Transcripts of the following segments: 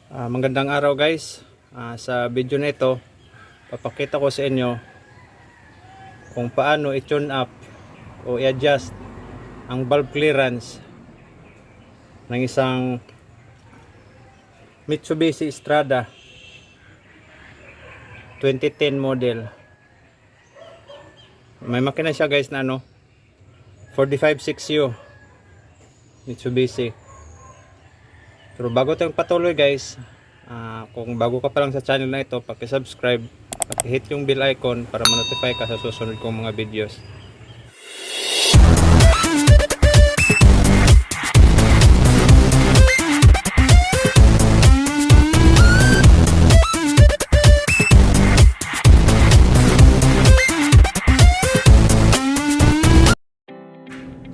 Magandang araw guys. Sa video na ito, papakita ko sa inyo kung paano i-tune up o i-adjust ang valve clearance ng isang Mitsubishi Strada 2010 model. May makina siya guys na 456U Mitsubishi. Pero bago tayong patuloy guys, kung bago ka pa lang sa channel na ito, paki-subscribe, paki-hit yung bell icon para ma-notify ka sa susunod kong mga videos.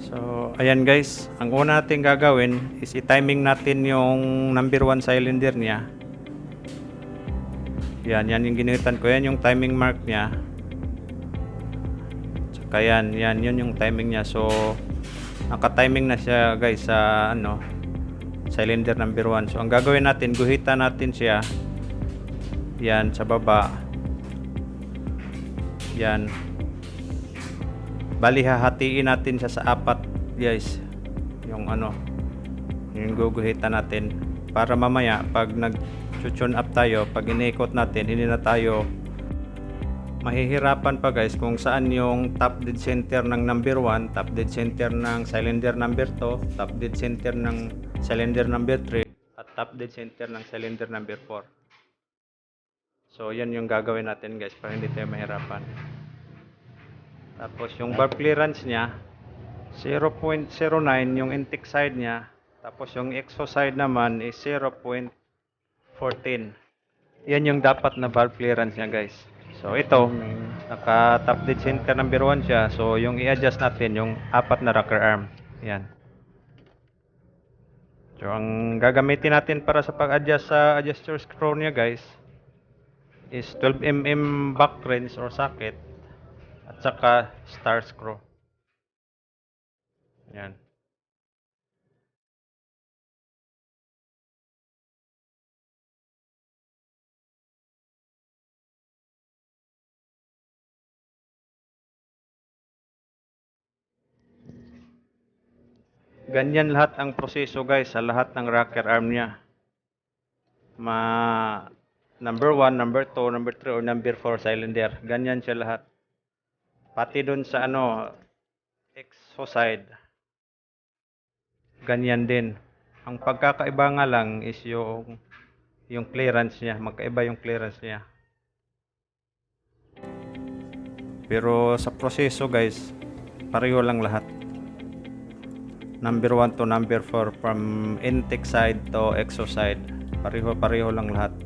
So, ayan guys, ang una natin gagawin is i-timing natin yung number 1 cylinder niya. Yan yung ginitan ko. Yan yung timing mark niya. Tsaka yan yun yung timing niya. So, naka-timing na siya guys sa cylinder number 1. So, ang gagawin natin, guhitan natin siya. Yan, sa baba. Yan. Bali, hahatiin natin siya sa 4 guys, yung yung guguhitan natin para mamaya pag nag-tune up tayo, pag iniikot natin, hindi na tayo mahihirapan pa guys kung saan yung top dead center ng number 1, top dead center ng cylinder number 2, top dead center ng cylinder number 3, at top dead center ng cylinder number 4. So yan yung gagawin natin guys para hindi tayo mahirapan. Tapos yung valve clearance nya 0.09 yung intake side niya, tapos yung exhaust side naman is 0.14. Yan yung dapat na valve clearance niya guys. So ito, naka top dead center number 1 siya. So yung i-adjust natin yung 4 na rocker arm. Yan. So ang gagamitin natin para sa pag-adjust sa adjuster screw niya guys is 12mm back wrench or socket at saka star screw. Yan. Ganyan lahat ang proseso guys sa lahat ng rocker arm niya. Number 1, number 2, number 3 or number 4 cylinder. Ganyan siya lahat. Pati dun sa exhaust side. Ganyan din. Ang pagkakaiba nga lang is yung clearance niya, magkaiba yung clearance niya. Pero sa proseso guys, pareho lang lahat. Number 1 to number 4 from intake side to exhaust side. Pareho lang lahat.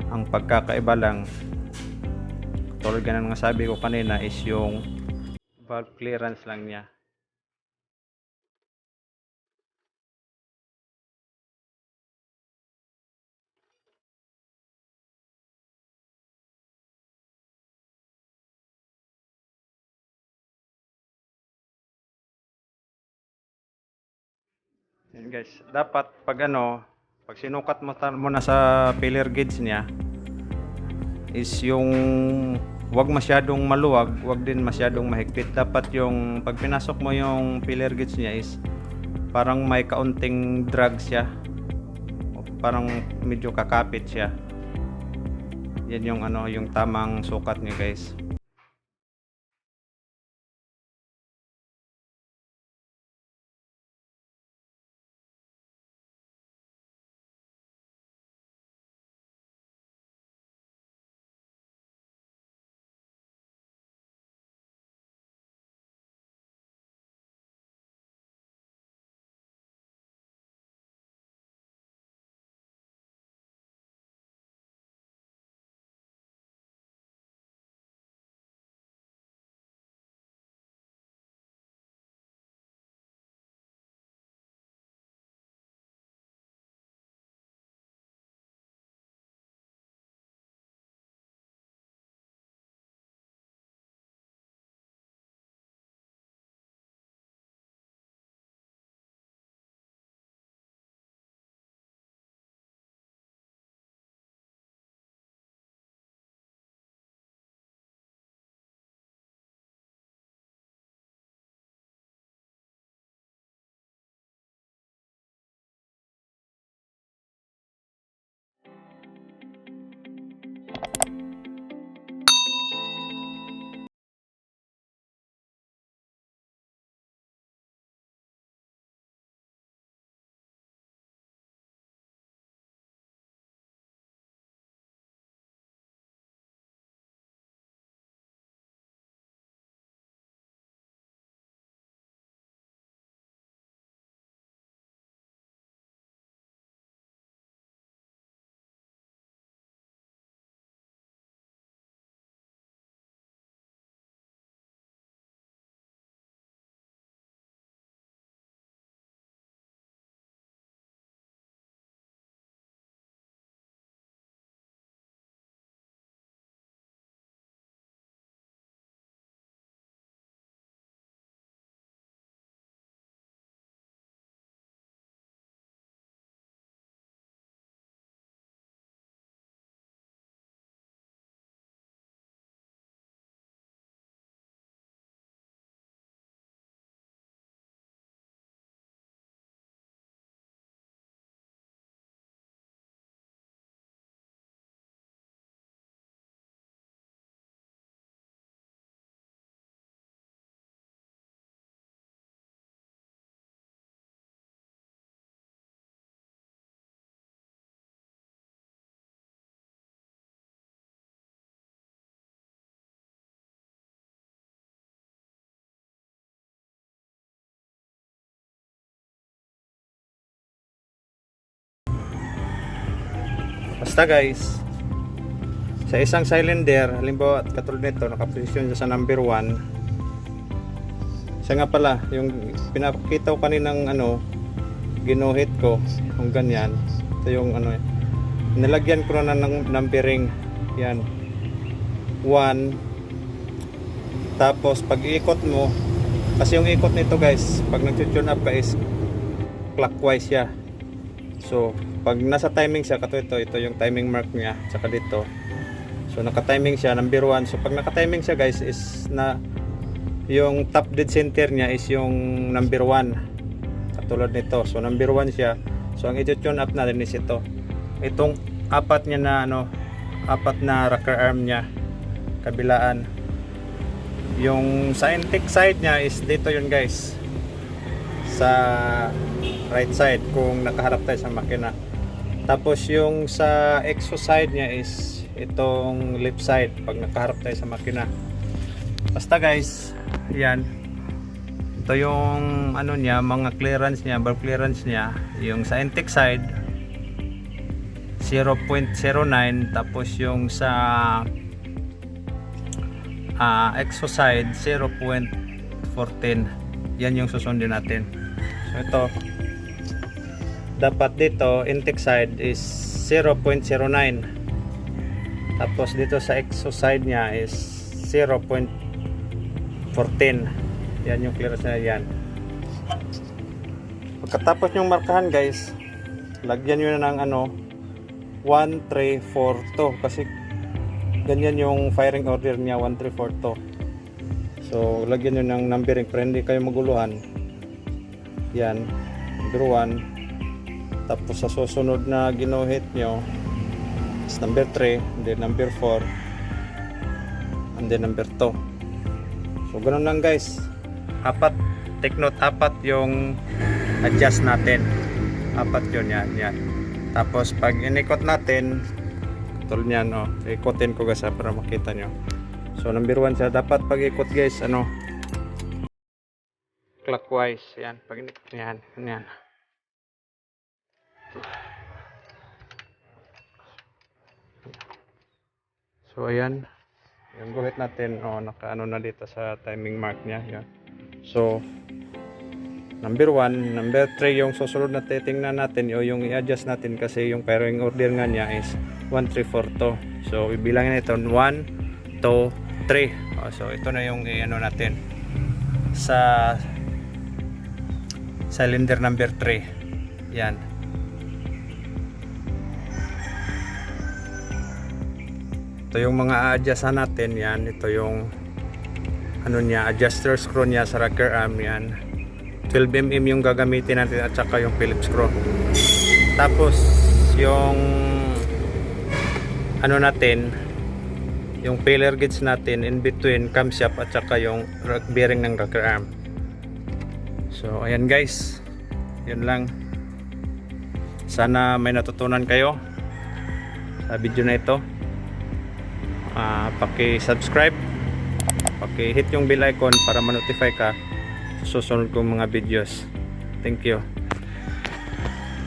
Ang pagkakaiba lang, tulad ganun nga sabi ko kanina, is yung valve clearance lang niya. Yan guys, dapat pag pag sinukat mo na sa filler gauge niya is yung wag masyadong maluwag, wag din masyadong mahigpit. Dapat yung pag pinasok mo yung filler gauge niya is parang may kaunting drag siya. O parang medyo kakapit siya. Yan yung yung tamang sukat niya guys. Basta guys, sa isang cylinder, halimbawa katulad nito, nakaposisyon siya sa number 1. Siya nga pala, yung pinapakita ko kaninang ginuhit ko, kung ganyan. Ito yung nilagyan ko na ng numbering. Yan. 1. Tapos pag iikot mo, kasi yung ikot nito guys, pag nag-tune up ka is clockwise siya. So, pag nasa timing siya, ito yung timing mark niya, tsaka dito. So, naka-timing siya, number 1. So, pag naka-timing siya guys, is na yung top dead center niya is yung number 1. Katulad nito. So, number 1 siya. So, ang i-tune up natin is ito. Itong apat niya na apat na rocker arm niya, kabilaan. Yung sa intake side niya is dito yun guys, sa right side kung nakaharap tayo sa makina. Tapos yung sa exhaust side niya is itong left side pag nakaharap tayo sa makina. Basta guys, yan. Ito yung niya, mga clearance niya, valve clearance niya. Yung sa intake side 0.09, tapos yung sa exhaust side 0.14. Yan yung susundin natin. So ito, dapat dito intake side is 0.09, tapos dito sa exhaust side nya is 0.14. Yan yung clearance na yan. Pagkatapos yung markahan guys, lagyan nyo na ng 1342 kasi ganyan yung firing order niya, 1342. So lagyan nyo ng numbering para hindi kayo maguluhan. Yan, number 1. Tapos sa susunod na ginuhit nyo is number 3, and then number 4, and then number 2. So ganun lang guys. Take note, 4 yung adjust natin. 4 yun, yan. Tapos pag inikot natin, tulad niyan, ikotin ko guys para makita nyo. So number 1 siya, dapat pag ikot guys, clockwise. Yan, pag inikot yan. So ayan, yung guhit natin, naka na dito sa timing mark niya. Yan. So number 1, number 3 yung susunod na titingnan natin, yung i-adjust natin kasi yung firing order nga niya is 1342. So bibilangin ito 1, 2, 3. So ito na yung natin sa cylinder number 3. Yan. Ito yung mga adjustan natin. Yan, ito yung niya, adjuster screw niya sa rocker arm. Yan, 12mm yung gagamitin natin at saka yung Phillips screw. Tapos yung natin, yung failure gauge natin in between camshaft at saka yung bearing ng rocker arm. So ayan guys, yun lang. Sana may natutunan kayo sa video na ito. Paki-subscribe, paki-hit yung bell icon para ma-notify ka sa susunod kong mga videos. Thank you.